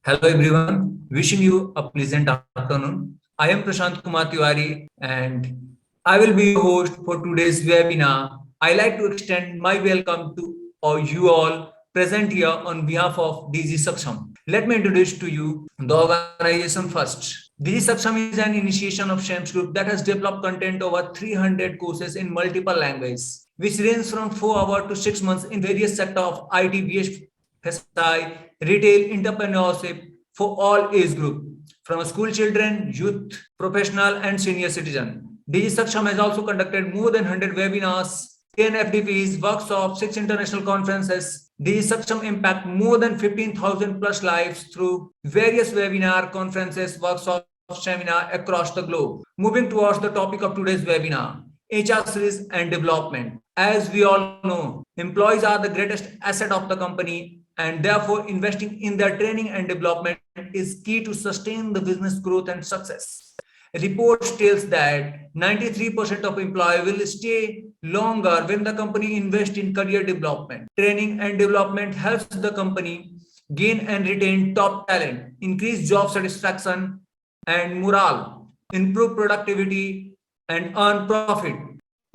Hello everyone, wishing you a pleasant afternoon. I am Prashant Kumar Tiwari and I will be your host for today's webinar. I like to extend my welcome to all you all present here on behalf of Digisaksham. Let me introduce to you the organization first. Digisaksham is an initiation of SEMS group that has developed content over 300 courses in multiple languages, which range from 4 hours to 6 months in various sectors of IT, FSI, retail, entrepreneurship for all age group, from school children, youth, professional, and senior citizen. Digisaksham has also conducted more than 100 webinars, 10 FDPs, workshops, 6 international conferences. Digisaksham impact more than 15,000 plus lives through various webinar, conferences, workshops, seminar across the globe. Moving towards the topic of today's webinar, HR series and development. As we all know, employees are the greatest asset of the company, and therefore investing in their training and development is key to sustain the business growth and success. Report tells that 93% of employees will stay longer when the company invests in career development. Training and development helps the company gain and retain top talent, increase job satisfaction and morale, improve productivity, and earn profit.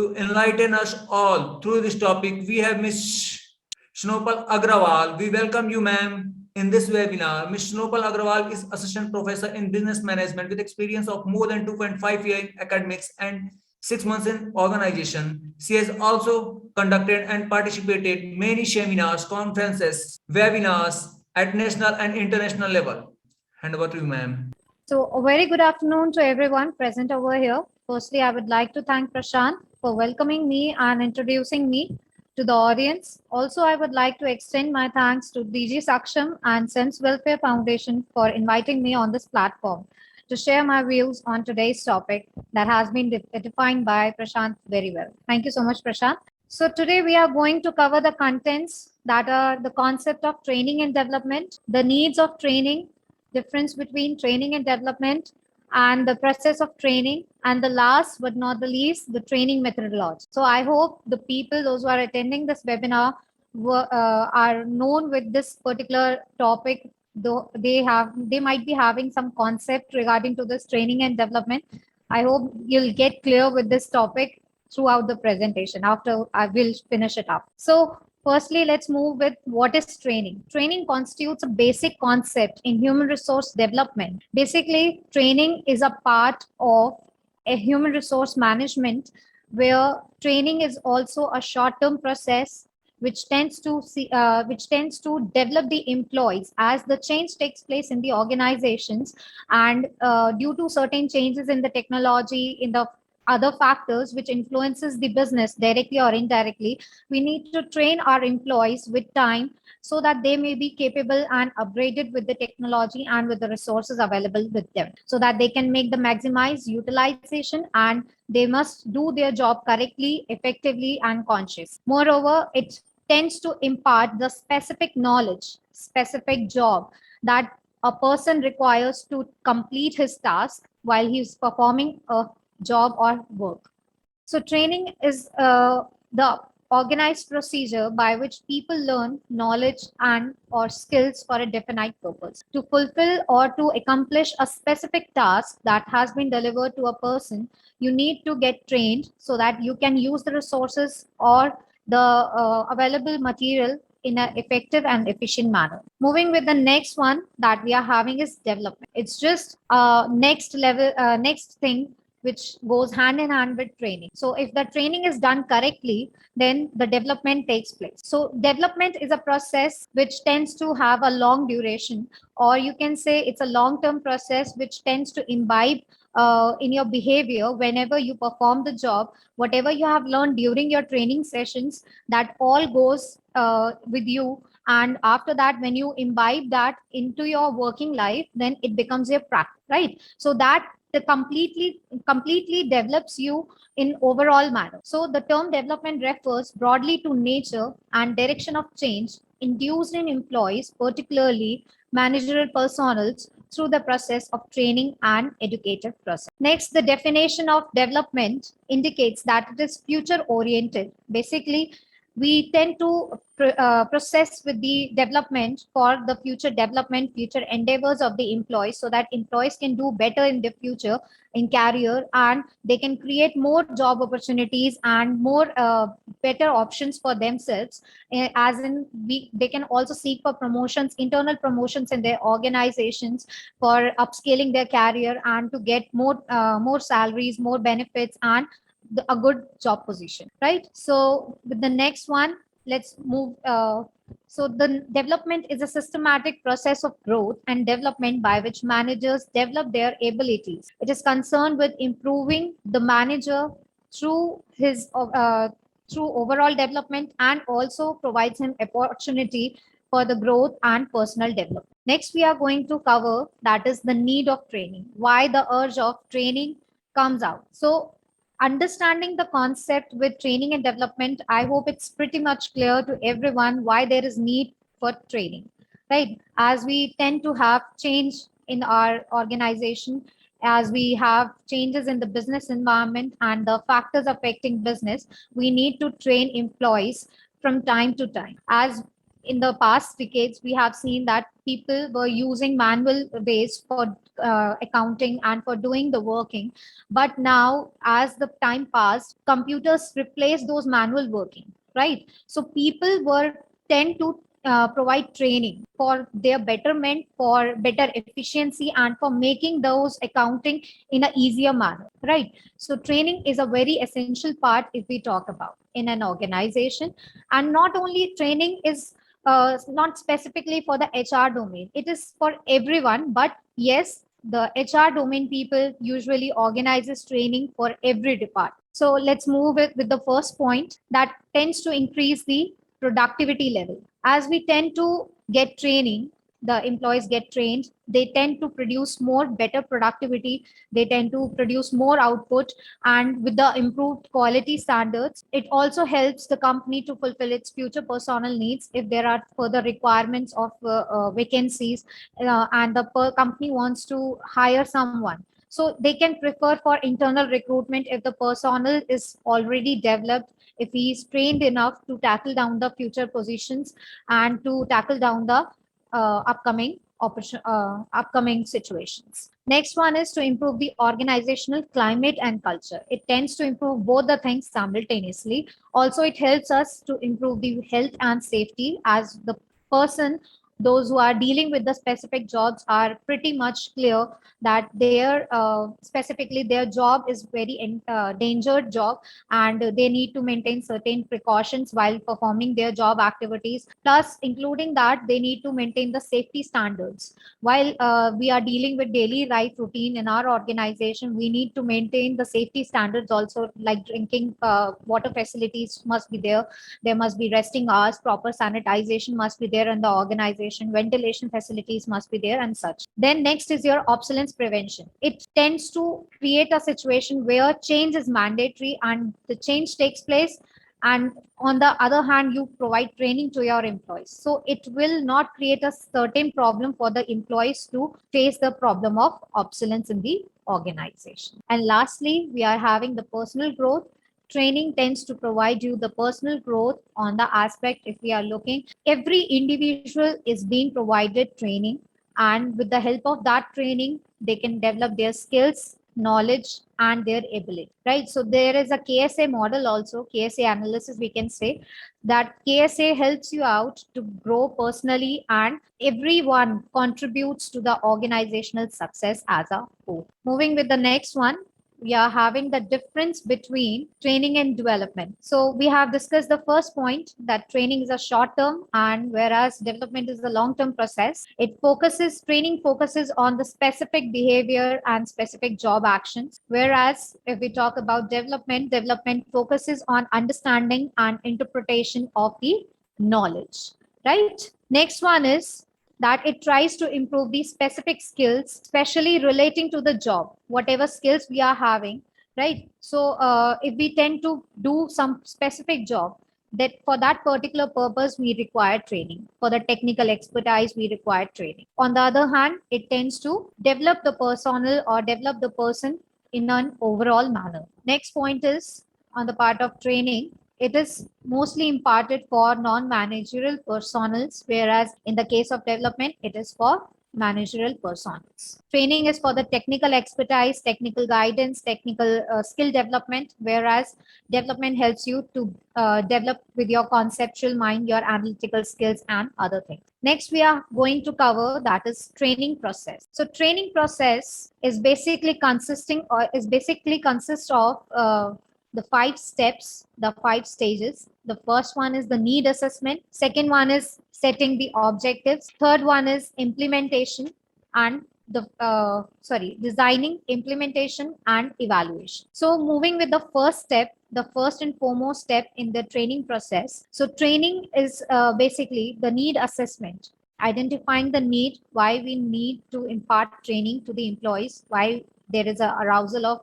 To enlighten us all through this topic, we have Ms. Snowpal Aggarwal. We welcome you, ma'am, in this webinar. Ms. Snowpal Aggarwal is Assistant Professor in Business Management with experience of more than 2.5 years in academics and 6 months in organization. She has also conducted and participated many seminars, conferences, webinars at national and international level. Hand over to you, ma'am. So a very good afternoon to everyone present over here. Firstly, I would like to thank Prashant for welcoming me and introducing me to the audience. Also, I would like to extend my thanks to Digisaksham and SEMS Welfare Foundation for inviting me on this platform to share my views on today's topic that has been defined by Prashant very well. Thank you so much, Prashant. So today we are going to cover the contents that are the concept of training and development, the needs of training, difference between training and development, and the process of training, and the last but not the least, the training methodology. So I hope the people, those who are attending this webinar, are known with this particular topic, though they might be having some concept regarding to this training and development. I hope you'll get clear with this topic throughout the presentation after I will finish it up. So firstly, let's move with what is training. Training constitutes a basic concept in human resource development. Basically, training is a part of a human resource management where training is also a short-term process which tends to develop the employees as the change takes place in the organizations, and due to certain changes in the technology, in the other factors which influences the business directly or indirectly, we need to train our employees with time so that they may be capable and upgraded with the technology and with the resources available with them, so that they can make the maximized utilization, and they must do their job correctly, effectively, and conscious. Moreover, it tends to impart the specific knowledge, specific job that a person requires to complete his task while he is performing a job or work. So training is the organized procedure by which people learn knowledge and or skills for a definite purpose. To fulfill or to accomplish a specific task that has been delivered to a person, you need to get trained so that you can use the resources or the available material in an effective and efficient manner. Moving with the next one that we are having is development. It's just next level, next thing which goes hand in hand with training. So if the training is done correctly, then the development takes place. So development is a process which tends to have a long duration, or you can say it's a long-term process which tends to imbibe in your behavior whenever you perform the job. Whatever you have learned during your training sessions, that all goes with you, and after that, when you imbibe that into your working life, then it becomes your practice, right? So that the completely develops you in overall manner. So the term development refers broadly to nature and direction of change induced in employees, particularly managerial personals, through the process of training and educative process. Next, the definition of development indicates that it is future oriented. Basically, we tend to process with the development for the future development, future endeavors of the employees, so that employees can do better in the future in career, and they can create more job opportunities and more better options for themselves. As in, they can also seek for promotions, internal promotions in their organizations, for upscaling their career and to get more salaries, more benefits, and a good job position, right? So with the next one, let's move. So the development is a systematic process of growth and development by which managers develop their abilities. It is concerned with improving the manager through his through overall development, and also provides him opportunity for the growth and personal development. Next, we are going to cover that is the need of training. Why the urge of training comes out. So understanding the concept with training and development, I hope it's pretty much clear to everyone why there is need for training, right? As we tend to have change in our organization, as we have changes in the business environment and the factors affecting business, we need to train employees from time to time. As in the past decades, we have seen that people were using manual ways for accounting and for doing the working. But now, as the time passed, computers replaced those manual working, right? So people were tend to provide training for their betterment, for better efficiency, and for making those accounting in a easier manner, right? So training is a very essential part if we talk about in an organization. And not only training is not specifically for the HR domain, it is for everyone. But yes, the HR domain people usually organizes training for every department. So let's move it with the first point, that tends to increase the productivity level. As we tend to get training, the employees get trained, they tend to produce more better productivity, they tend to produce more output, and with the improved quality standards, it also helps the company to fulfill its future personnel needs. If there are further requirements of vacancies, and the company wants to hire someone, so they can prefer for internal recruitment if the personnel is already developed, if he is trained enough to tackle down the future positions and to tackle down the upcoming situations. Next one is to improve the organizational climate and culture. It tends to improve both the things simultaneously. Also, it helps us to improve the health and safety, as the person, those who are dealing with the specific jobs, are pretty much clear that their specifically their job is very endangered job, and they need to maintain certain precautions while performing their job activities. Plus, including that, they need to maintain the safety standards. While we are dealing with daily life routine in our organization, we need to maintain the safety standards also, like drinking water facilities must be there. There must be resting hours, proper sanitization must be there in the organization, ventilation facilities must be there, and such. Then next is your obsolescence prevention. It tends to create a situation where change is mandatory and the change takes place, and on the other hand, you provide training to your employees, so it will not create a certain problem for the employees to face the problem of obsolescence in the organization. And lastly, we are having the personal growth. Training tends to provide you the personal growth on the aspect. If we are looking, every individual is being provided training, and with the help of that training, they can develop their skills, knowledge, and their ability, right? So there is a KSA model also, KSA analysis, we can say that KSA helps you out to grow personally, and everyone contributes to the organizational success as a whole. Moving with the next one, we are having the difference between training and development. So we have discussed the first point, that training is a short term, and whereas development is a long term process. Training focuses on the specific behavior and specific job actions. Whereas if we talk about development focuses on understanding and interpretation of the knowledge, right? Next one is that it tries to improve the specific skills, especially relating to the job, whatever skills we are having, right? So if we tend to do some specific job, that for that particular purpose we require training. For the technical expertise, we require training. On the other hand, it tends to develop the personnel or develop the person in an overall manner. Next point is on the part of training, it is mostly imparted for non-managerial personals, whereas in the case of development, it is for managerial personas. Training is for the technical expertise, technical guidance, technical skill development, whereas development helps you to develop with your conceptual mind, your analytical skills and other things. Next, we are going to cover that is training process. So training process is basically consists of the 5 steps, the 5 stages. The first one is the need assessment. Second one is setting the objectives. Third one is implementation and designing, implementation and evaluation. So moving with the first step, the first and foremost step in the training process. So training is basically the need assessment, identifying the need, why we need to impart training to the employees, why there is a arousal of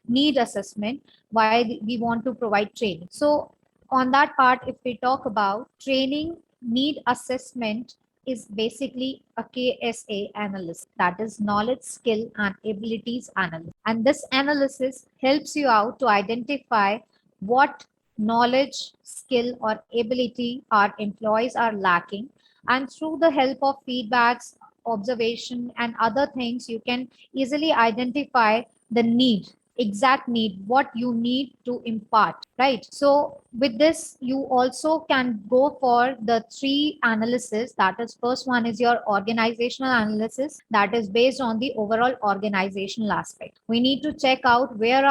need assessment, why we want to provide training. So on that part, if we talk about training need assessment, is basically a KSA analysis, that is knowledge, skill and abilities analysis. And this analysis helps you out to identify what knowledge, skill or ability our employees are lacking, and through the help of feedbacks, observation and other things, you can easily identify the need, exact need, what you need to impart, right? So with this, you also can go for the 3 analysis. That is, first one is your organizational analysis, that is based on the overall organizational aspect. We need to check out where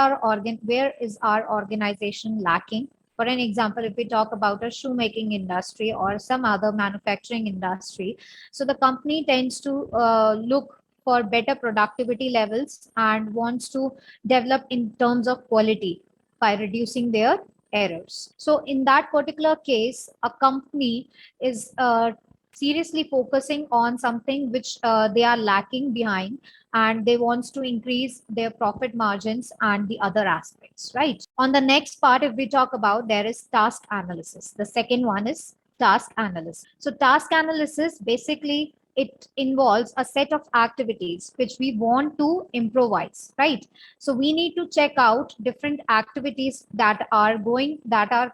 is our organization lacking. For an example, if we talk about a shoemaking industry or some other manufacturing industry, so the company tends to look for better productivity levels and wants to develop in terms of quality by reducing their errors. So in that particular case, a company is seriously focusing on something which they are lacking behind, and they wants to increase their profit margins and the other aspects, right? On the next part, if we talk about, there is task analysis. The second one is task analysis. So task analysis basically, it involves a set of activities which we want to improvise, right? So we need to check out different activities that are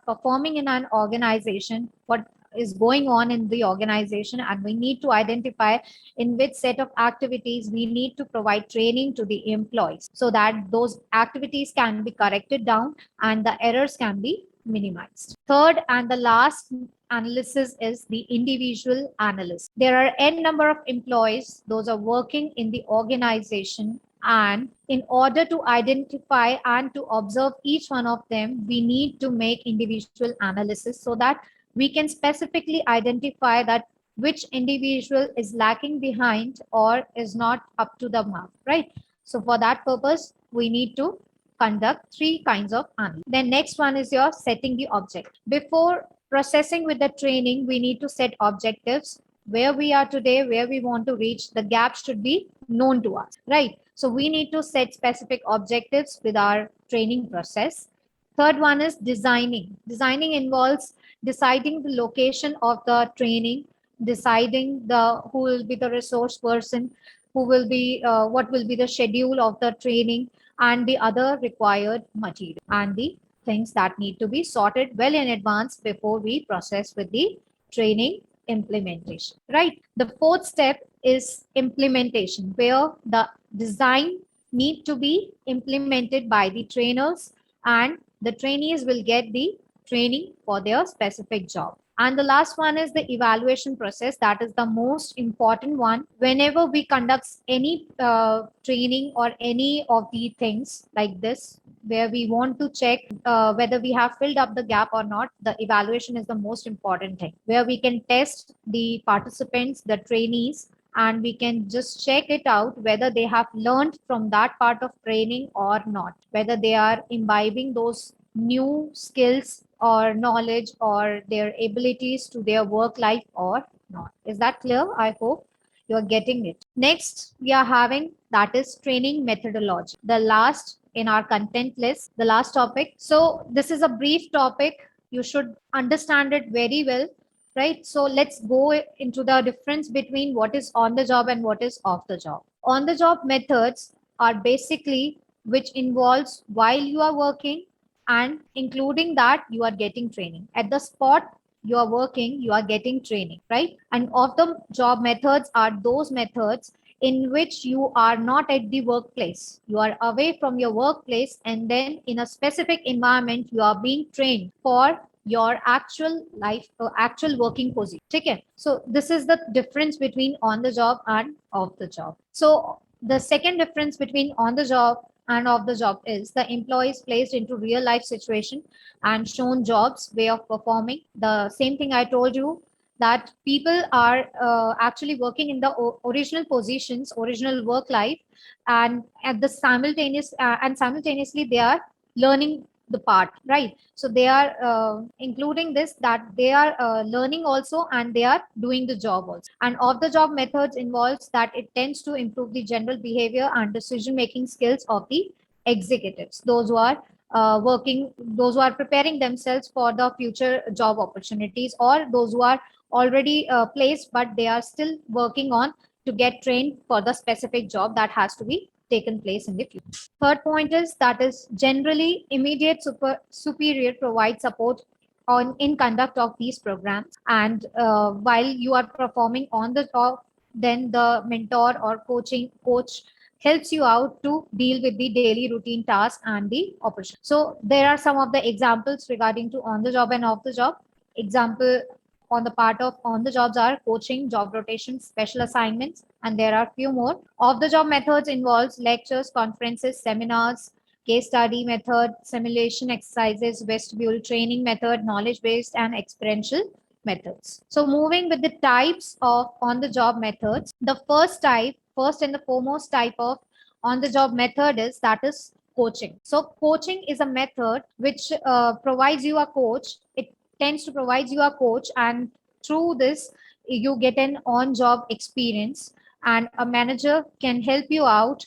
performing in an organization, what is going on in the organization, and we need to identify in which set of activities we need to provide training to the employees so that those activities can be corrected down and the errors can be minimized. Third and the last analysis is the individual analysis. There are n number of employees, those are working in the organization, and in order to identify and to observe each one of them, we need to make individual analysis so that we can specifically identify that which individual is lacking behind or is not up to the mark, right? So for that purpose, we need to conduct 3 kinds of analysis. Then next one is your setting the object. Before processing with the training, we need to set objectives, where we are today, where we want to reach. The gap should be known to us, right? So we need to set specific objectives with our training process. Third one is designing. Designing involves deciding the location of the training, deciding who will be the resource person, who will be what will be the schedule of the training, and the other required material and the things that need to be sorted well in advance before we process with the training implementation, right? The fourth step is implementation, where the design need to be implemented by the trainers and the trainees will get the training for their specific job. And the last one is the evaluation process. That is the most important one. Whenever we conduct any training or any of the things like this, where we want to check whether we have filled up the gap or not, the evaluation is the most important thing, where we can test the participants, the trainees, and we can just check it out whether they have learned from that part of training or not, whether they are imbibing those new skills or knowledge or their abilities to their work life or not. Is that clear? I hope you are getting it. Next, we are having that is training methodology. The last in our content list, the last topic. So this is a brief topic. You should understand it very well, right? So let's go into the difference between what is on the job and what is off the job. On the job methods are basically which involves while you are working and including that you are getting training at the spot you are working, you are getting training, right? And off the job methods are those methods in which you are not at the workplace, you are away from your workplace, and then in a specific environment you are being trained for your actual life or actual working position. Okay, so this is the difference between on the job and off the job. So the second difference between on the job and off the job is the employee is placed into real life situation and shown jobs way of performing the same thing I told you, that people are actually working in the original positions, original work life, and at the simultaneously they are learning the part, right? So they are including this, that they are learning also and they are doing the job also. And off the job methods involves that it tends to improve the general behavior and decision making skills of the executives, those who are those who are preparing themselves for the future job opportunities, or those who are already placed but they are still working on to get trained for the specific job that has to be taken place in the future. Third point is that is generally immediate superior provides support on in conduct of these programs, and while you are performing on the job, then the mentor or coach helps you out to deal with the daily routine tasks and the opportunity. So there are some of the examples regarding to on the job and off the job. Example on the part of on the jobs are coaching, job rotation, special assignments, and there are few more. Off the job methods involves lectures, conferences, seminars, case study method, simulation exercises, vestibule training method, knowledge based and experiential methods. So moving with the types of on the job methods, the first and the foremost type of on the job method is that is coaching. So coaching is a method which provides you a coach. It tends to provide you a coach, and through this you get an on job experience, and a manager can help you out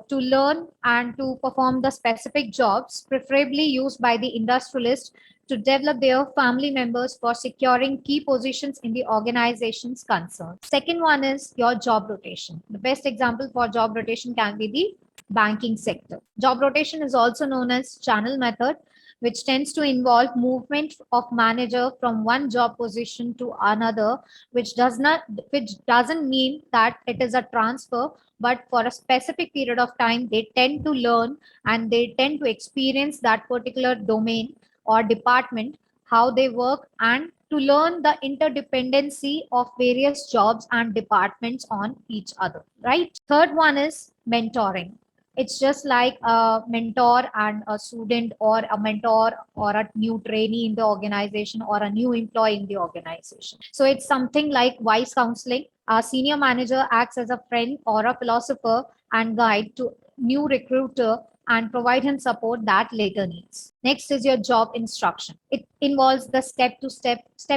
to learn and to perform the specific jobs preferably used by the industrialist to develop their family members for securing key positions in the organization's concerned. Second one is your job rotation. The best example for job rotation can be the banking sector. Job rotation is also known as channel method, which tends to involve movement of manager from one job position to another, which doesn't mean that it is a transfer, but for a specific period of time they tend to learn and they tend to experience that particular domain or department, how they work, and to learn the interdependency of various jobs and departments on each other, right? Third one is mentoring. It's just like a mentor and a student, or a mentor or a new trainee in the organization, or a new employee in the organization. So it's something like wise counseling. A senior manager acts as a friend or a philosopher and guide to new recruiter and provide him support that later needs. Next is your job instruction. It involves the step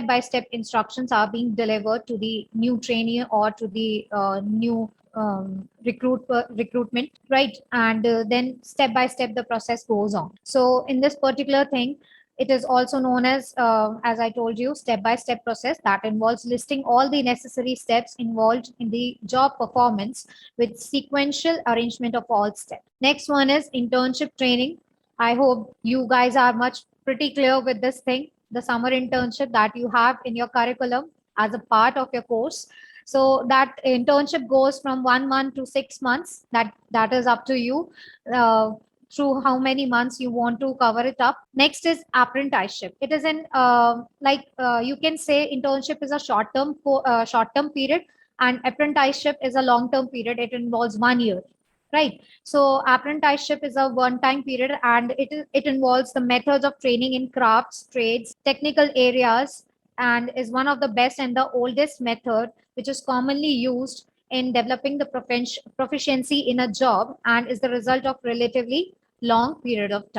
by step instructions are being delivered to the new trainee or to the new recruitment, right? And then step by step the process goes on. So in this particular thing, it is also known as I told you, step by step process that involves listing all the necessary steps involved in the job performance with sequential arrangement of all steps. Next one is internship training. I hope you guys are much pretty clear with this thing, the summer internship that you have in your curriculum as a part of your course. So that internship goes from 1 month to 6 months. That is up to you. Through how many months you want to cover it up. Next is apprenticeship. It is in you can say internship is a short term period, and apprenticeship is a long term period. It involves 1 year, right? So apprenticeship is a one time period, and it involves the methods of training in crafts, trades, technical areas, and is one of the best and the oldest method which is commonly used in developing the proficiency in a job, and is the result of relatively long period of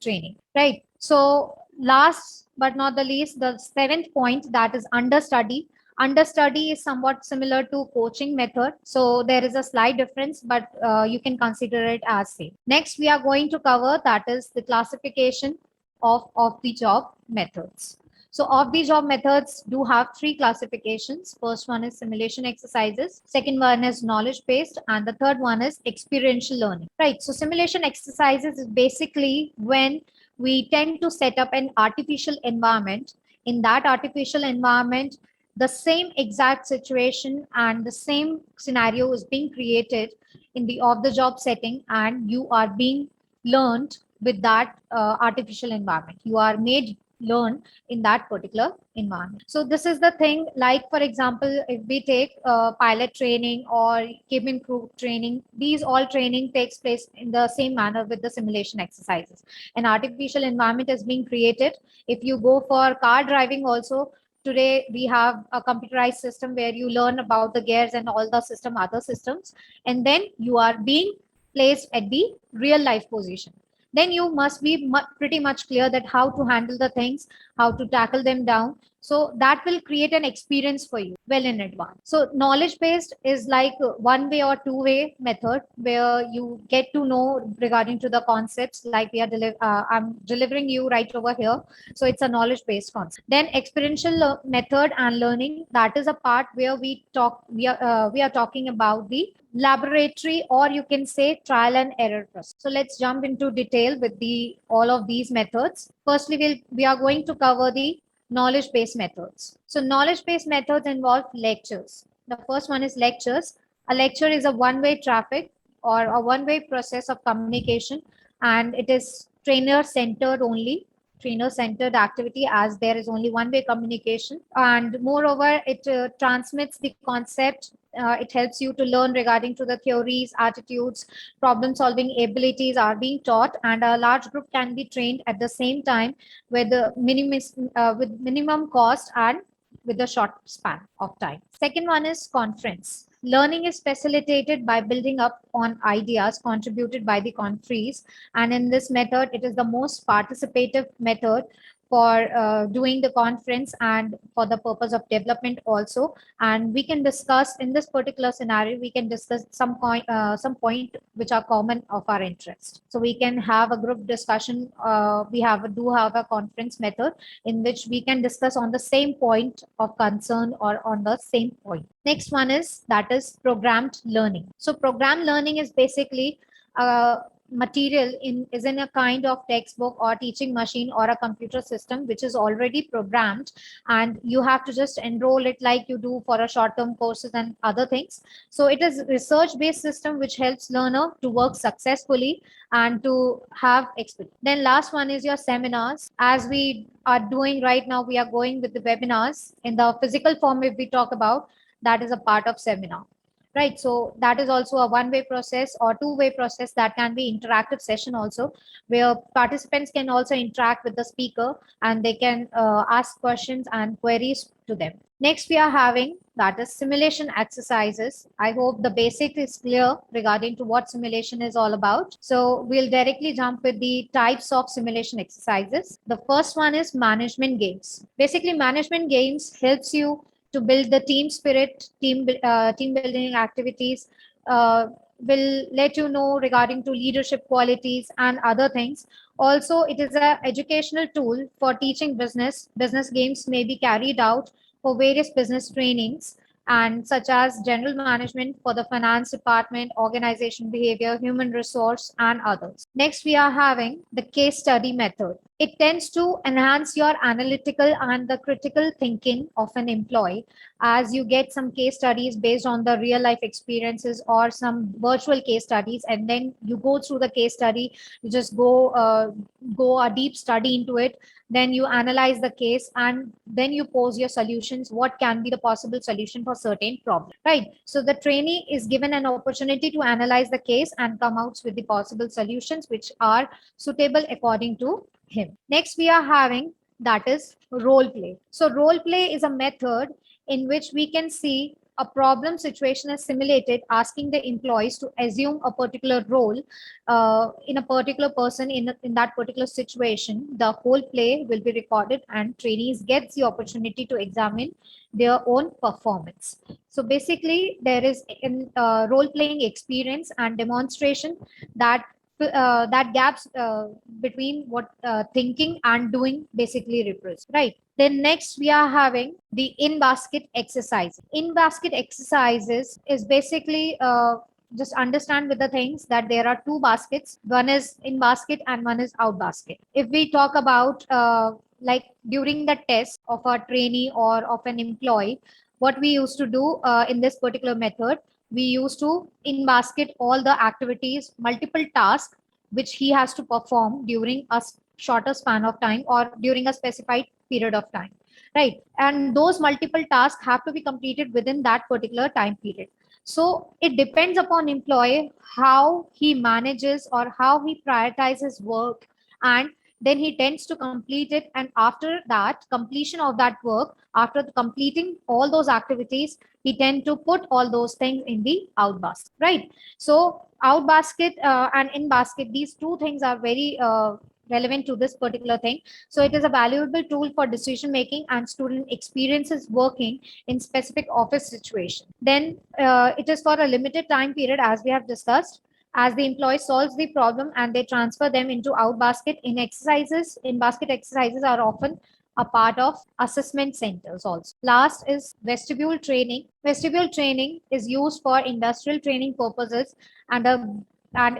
training, right? So last but not the least, the seventh point, that is understudy. Understudy is somewhat similar to coaching method, so there is a slight difference, but you can consider it as same. Next we are going to cover that is the classification of the job methods. So off-the-job methods do have three classifications. First one is simulation exercises. Second one is knowledge-based, and the third one is experiential learning. Right. So simulation exercises is basically when we tend to set up an artificial environment. In that artificial environment, the same exact situation and the same scenario is being created in the off-the-job setting, and you are being learned with that artificial environment. You are made learn in that particular environment. So this is the thing, like for example, if we take pilot training or cabin crew training, these all training takes place in the same manner with the simulation exercises. An artificial environment is being created. If you go for car driving also, today we have a computerized system where you learn about the gears and all the system, other systems, and then you are being placed at the real life position. Then you must be pretty much clear that how to handle the things, how to tackle them down. So that will create an experience for you well in advance. So knowledge based is like one way or two way method where you get to know regarding to the concepts, like I'm delivering you right over here. So it's a knowledge based concept. Then experiential method and learning, that is a part where we are talking about the laboratory, or you can say trial and error process. So let's jump into detail with the all of these methods. Firstly, we are going to cover the knowledge based methods. So knowledge based methods involve lectures. The first one is lectures. A lecture is a one way traffic or a one way process of communication, and it is trainer centered only, trainer centered activity, as there is only one way communication. And moreover, it transmits the concept. It helps you to learn regarding to the theories, attitudes, problem solving abilities are being taught, and a large group can be trained at the same time with the with minimum cost and with a short span of time. Second one is conference. Learning is facilitated by building up on ideas contributed by the conferees, and in this method, it is the most participative method for doing the conference and for the purpose of development also. And we can discuss in this particular scenario, we can discuss some point which are common of our interest. So we can have a group discussion. Do have a conference method in which we can discuss on the same point of concern or on the same point. Next one is, that is programmed learning. So programmed learning is basically material is in a kind of textbook or teaching machine or a computer system which is already programmed, and you have to just enroll it like you do for a short-term courses and other things. So it is research-based system which helps learner to work successfully and to have experience. Then last one is your seminars. As we are doing right now, we are going with the webinars in the physical form. If we talk about, that is a part of seminar. Right, so that is also a one-way process or two-way process. That can be interactive session also, where participants can also interact with the speaker and they can ask questions and queries to them. Next, we are having, that is simulation exercises. I hope the basic is clear regarding to what simulation is all about. So we'll directly jump with the types of simulation exercises. The first one is management games. Basically, management games helps you to build the team spirit, team building activities, will let you know regarding to leadership qualities and other things. Also, it is an educational tool for teaching business. Business games may be carried out for various business trainings, and such as general management for the finance department, organization behavior, human resource, and others. Next, we are having the case study method. It tends to enhance your analytical and the critical thinking of an employee, as you get some case studies based on the real life experiences or some virtual case studies, and then you go through the case study. You just go a deep study into it, then you analyze the case, and then you pose your solutions. What can be the possible solution for certain problem, right? So the trainee is given an opportunity to analyze the case and come out with the possible solutions which are suitable according to him. Next, we are having, that is role play. So role play is a method in which we can see a problem situation is simulated, asking the employees to assume a particular role in a particular person in that particular situation. The whole play will be recorded, and trainees get the opportunity to examine their own performance. So basically, there is in role playing experience and demonstration that that gaps between what thinking and doing basically represents, right? Then next we are having the in basket exercise. In basket exercises is basically just understand with the things that there are two baskets. One is in basket and one is out basket. If we talk about like during the test of a trainee or of an employee, what we used to do in this particular method, we used to in basket all the activities, multiple tasks which he has to perform during a shorter span of time or during a specified period of time, right? And those multiple tasks have to be completed within that particular time period. So it depends upon employee how he manages or how he prioritizes work, and then he tends to complete it. And after that completion of that work, after completing all those activities, he tend to put all those things in the out basket, right? So out basket and in basket, these two things are very relevant to this particular thing. So it is a valuable tool for decision making and student experiences working in specific office situation. Then it is for a limited time period, as we have discussed, as the employee solves the problem and they transfer them into out basket. In exercises, in basket exercises are often a part of assessment centers also. Last is vestibule training. Vestibule training is used for industrial training purposes and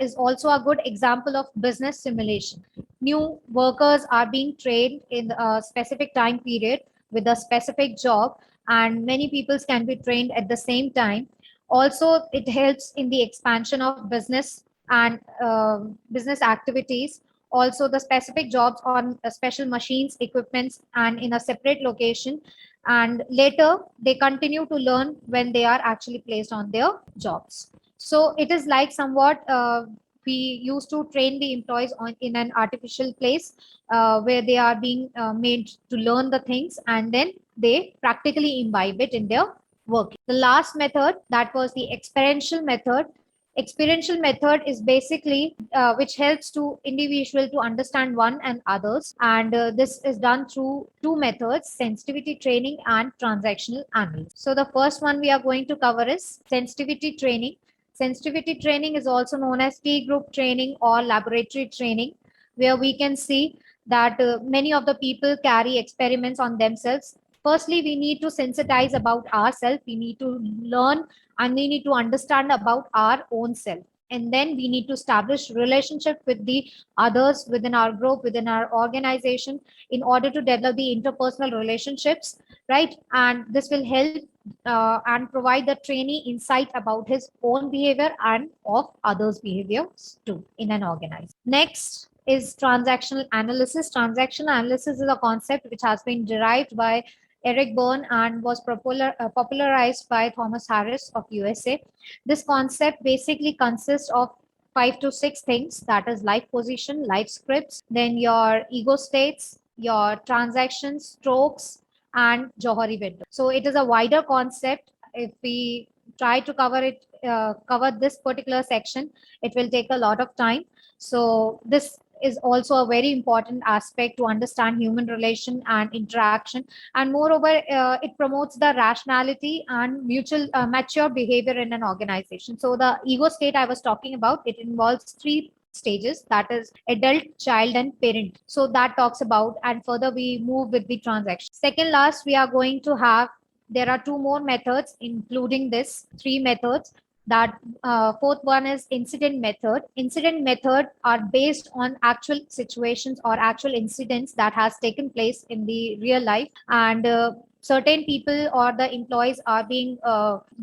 is also a good example of business simulation. New workers are being trained in a specific time period with a specific job, and many people can be trained at the same time. Also, it helps in the expansion of business and business activities. Also, the specific jobs on special machines, equipments, and in a separate location. And later, they continue to learn when they are actually placed on their jobs. So it is like somewhat we used to train the employees on in an artificial place where they are being made to learn the things, and then they practically imbibe it in their work. The last method, that was the experiential method. Experiential method is basically which helps to individual to understand one and others, and this is done through two methods: sensitivity training and transactional analysis. So the first one we are going to cover is sensitivity training. Sensitivity training is also known as T group training or laboratory training, where we can see that many of the people carry experiments on themselves. Firstly, we need to sensitize about ourselves. We need to learn and we need to understand about our own self. And then we need to establish relationship with the others within our group, within our organization, in order to develop the interpersonal relationships, right? And this will help and provide the trainee insight about his own behavior and of others' behaviors too in an organization. Next is transactional analysis. Transactional analysis is a concept which has been derived by Eric Berne and was popularized by Thomas Harris of USA. This concept basically consists of 5 to 6 things, that is life position, life scripts, then your ego states, your transactions, strokes, and Johari window. So it is a wider concept. If we try to cover this particular section, it will take a lot of time. So this is also a very important aspect to understand human relation and interaction, and moreover it promotes the rationality and mutual mature behavior in an organization. So the ego state I was talking about, it involves 3 stages, that is adult, child, and parent. So that talks about, and further we move with the transaction. Second last, we are going to have, there are 2 more methods including this 3 methods. That fourth one is incident method. Incident method are based on actual situations or actual incidents that has taken place in the real life, and certain people or the employees are being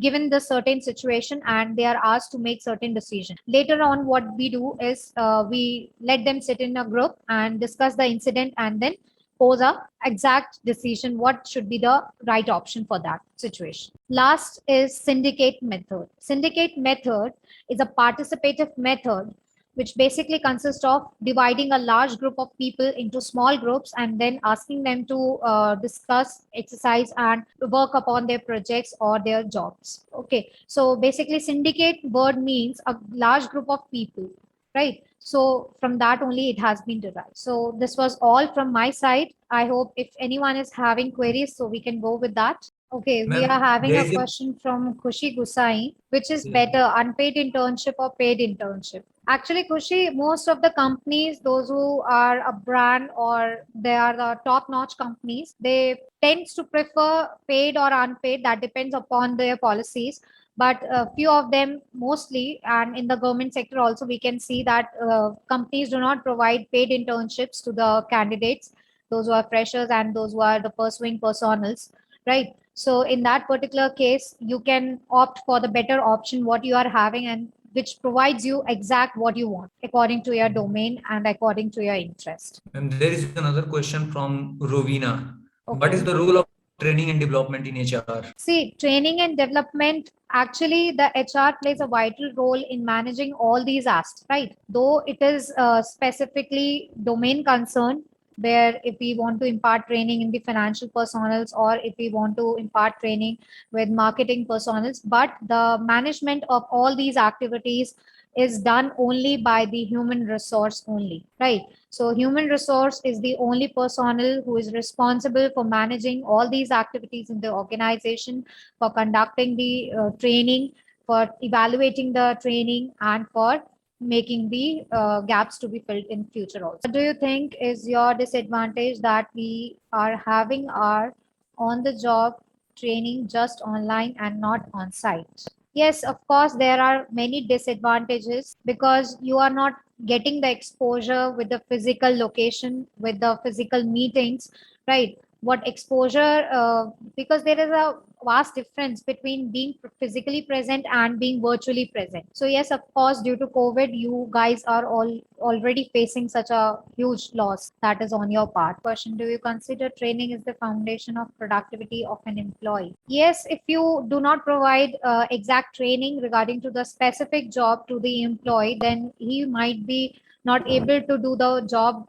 given the certain situation and they are asked to make certain decision. Later on, what we do is we let them sit in a group and discuss the incident and then pose a exact decision what should be the right option for that situation. Last is syndicate method. Syndicate method is a participative method which basically consists of dividing a large group of people into small groups and then asking them to discuss, exercise, and work upon their projects or their jobs. Okay, so basically syndicate word means a large group of people, right? So from that only it has been derived. So this was all from my side. I hope if anyone is having queries, so we can go with that. Okay, we are Ma'am, having there a is a question from Khushi Gusai, which is better, unpaid internship or paid internship? Actually, Kushi, most of the companies, those who are a brand or they are the top-notch companies, they tends to prefer paid or unpaid. That depends upon their policies. But a few of them, mostly, and in the government sector also, we can see that companies do not provide paid internships to the candidates, those who are freshers and those who are the pursuing personals, right? So in that particular case, you can opt for the better option what you are having and which provides you exact what you want according to your domain and according to your interest. And there is another question from Rovina. What is Okay. the role of training and development in HR? See, training and development, actually, the HR plays a vital role in managing all these aspects, right? Though it is specifically domain concern, where if we want to impart training in the financial personals or if we want to impart training with marketing personals, but the management of all these activities is done only by the human resource only, right? So human resource is the only personnel who is responsible for managing all these activities in the organization, for conducting the training, for evaluating the training, and for making the gaps to be filled in future also. What do you think is your disadvantage that we are having our on the job training just online and not on site? Yes, of course, there are many disadvantages because you are not getting the exposure with the physical location, with the physical meetings, right? What exposure, because there is a vast difference between being physically present and being virtually present. So yes, of course, due to COVID, you guys are all already facing such a huge loss that is on your part. Question: do you consider training is the foundation of productivity of an employee? Yes, if you do not provide exact training regarding to the specific job to the employee, then he might be not able to do the job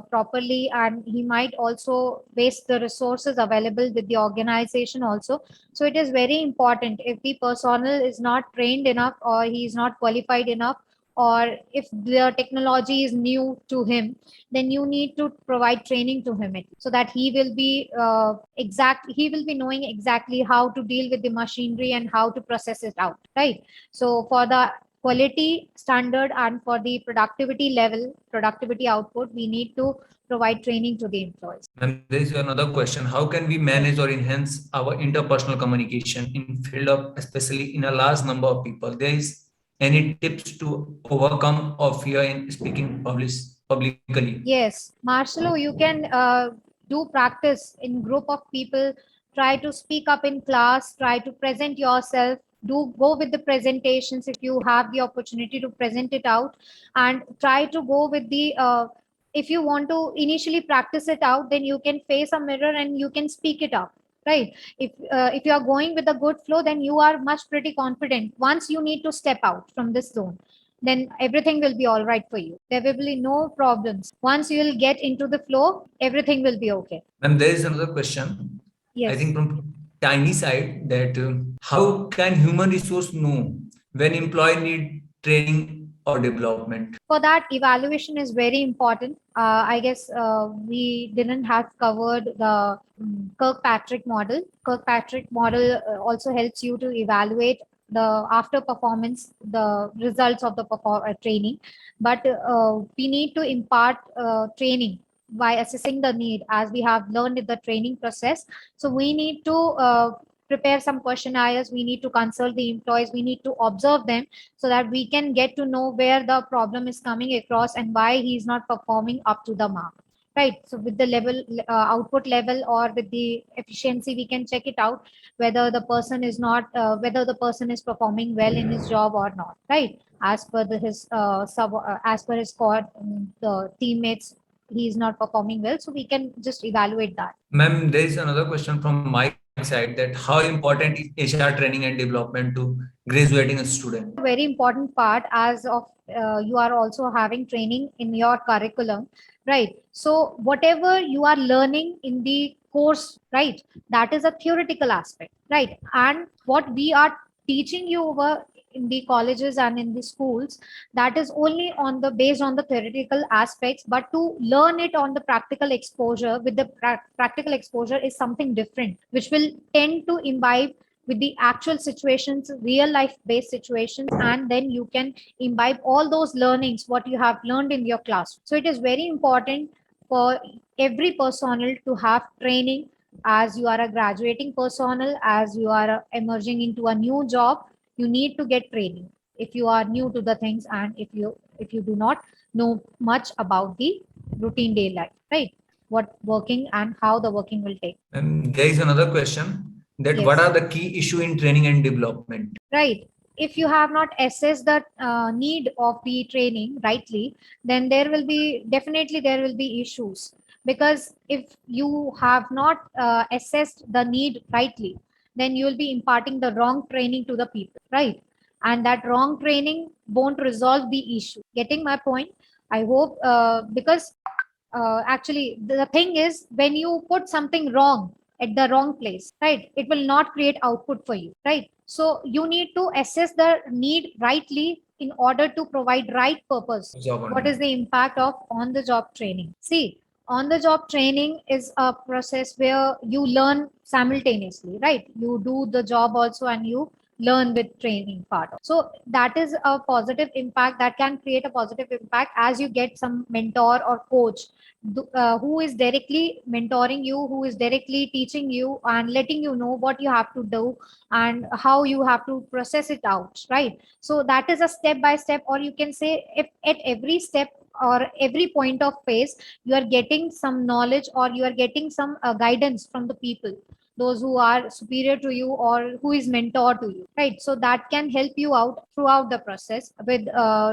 properly, and he might also waste the resources available with the organization also. So it is very important, if the personnel is not trained enough or he is not qualified enough, or if the technology is new to him, then you need to provide training to him so that he will be knowing exactly how to deal with the machinery and how to process it out, right? So for the quality standard and for the productivity level, productivity output, we need to provide training to the employees. And there is another question. How can we manage or enhance our interpersonal communication in field of, especially in a large number of people? There is any tips to overcome or fear in speaking publicly? Yes, Marcelo, you can do practice in group of people. Try to speak up in class. Try to present yourself. Do go with the presentations if you have the opportunity to present it out, and try to go with the. If you want to initially practice it out, then you can face a mirror and you can speak it out. Right. If you are going with a good flow, then you are much pretty confident. Once you need to step out from this zone, then everything will be all right for you. There will be no problems. Once you will get into the flow, everything will be okay. Ma'am, there is another question. I Yes. think from tiny side that how can human resource know when employee need training or development? For that, evaluation is very important. I guess we didn't have covered the Kirkpatrick model. Kirkpatrick model also helps you to evaluate the after performance, the results of the training. But we need to impart training by assessing the need, as we have learned in the training process. So we need to prepare some questionnaires. We need to consult the employees. We need to observe them so that we can get to know where the problem is coming across and why he is not performing up to the mark, right? So with the level output level or with the efficiency, we can check it out whether the person is not whether the person is performing well in his job or not, right? As per as per his squad, the teammates, he is not performing well, so we can just evaluate that. Ma'am, there is another question from my side that how important is HR training and development to graduating a student? Very important part, as of you are also having training in your curriculum, right? So whatever you are learning in the course, right, that is a theoretical aspect, right? And what we are teaching you over in the colleges and in the schools, that is only on the based on the theoretical aspects, but to learn it on the practical exposure with the practical exposure is something different, which will tend to imbibe with the actual situations, real life based situations, and then you can imbibe all those learnings what you have learned in your class. So it is very important for every personnel to have training. As you are a graduating personnel, as you are emerging into a new job, you need to get training if you are new to the things, and if you do not know much about the routine day life, right? What working and how the working will take. And there is another question that what Yes. are the key issue in training and development? Right. If you have not assessed the need of the training rightly, then there will be issues. Because if you have not assessed the need rightly, then you will be imparting the wrong training to the people, right? And that wrong training won't resolve the issue. Getting my point? I hope, because actually the thing is, when you put something wrong at the wrong place, right, it will not create output for you, right? So you need to assess the need rightly in order to provide right purpose. Job What is only. the impact of on the job training? See, on the job training is a process where you learn simultaneously, right? You do the job also and you learn with training part. So that is a positive impact, that can create a positive impact as you get some mentor or coach who is directly mentoring you, who is directly teaching you and letting you know what you have to do and how you have to process it out, right? So that is a step by step, or you can say, if at every step or every point of phase you are getting some knowledge or you are getting some guidance from the people, those who are superior to you or who is mentor to you, right? So that can help you out throughout the process with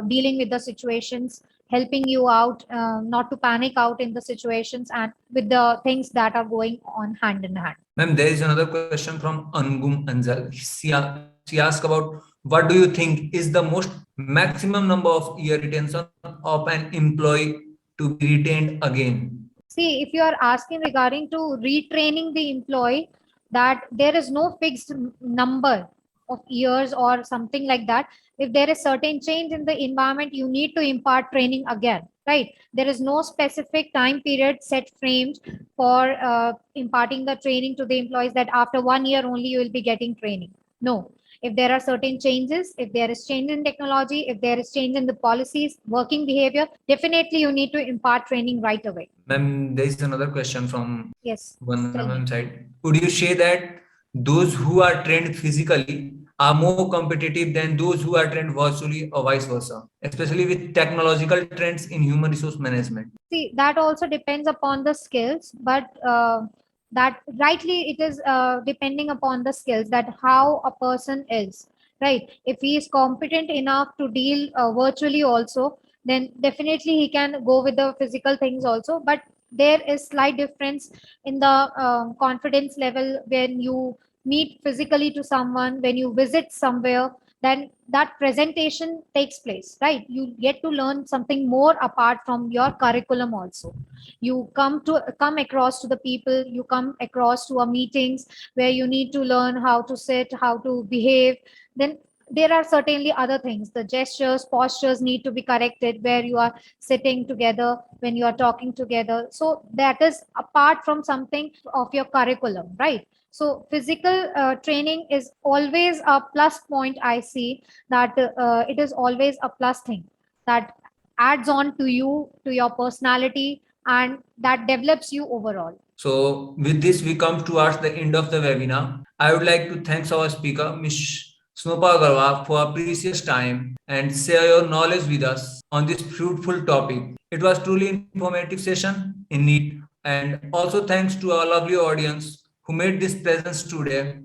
dealing with the situations, helping you out not to panic out in the situations and with the things that are going on hand in hand. Ma'am, there is another question from Angum Anjal. She asked about what do you think is the most maximum number of year retention of an employee to be retained again? See, if you are asking regarding to retraining the employee, that there is no fixed number of years or something like that. If there is certain change in the environment, you need to impart training again, right? There is no specific time period set framed for imparting the training to the employees, that after 1 year only you will be getting training. No. If there are certain changes, if there is change in technology, if there is change in the policies, working behavior, definitely you need to impart training right away. Ma'am, there is another question from Yes, one tell me. side. Would you say that those who are trained physically are more competitive than those who are trained virtually or vice versa, especially with technological trends in human resource management? See, that also depends upon the skills, but that rightly it is depending upon the skills, that how a person is, right? If he is competent enough to deal virtually also, then definitely he can go with the physical things also. But there is slight difference in the confidence level when you meet physically to someone, when you visit somewhere, then that presentation takes place, right? You get to learn something more apart from your curriculum also. You come across to the people, you come across to a meetings where you need to learn how to sit, how to behave. Then there are certainly other things, the gestures, postures need to be corrected where you are sitting together, when you are talking together. So that is apart from something of your curriculum, right? So physical training is always a plus point. I see that it is always a plus thing that adds on to you, to your personality, and that develops you overall. So with this, we come towards the end of the webinar. I would like to thank our speaker, Ms. Snowpal Aggarwal, for a precious time and share your knowledge with us on this fruitful topic. It was truly informative session in need, and also thanks to our lovely audience who made this presence today.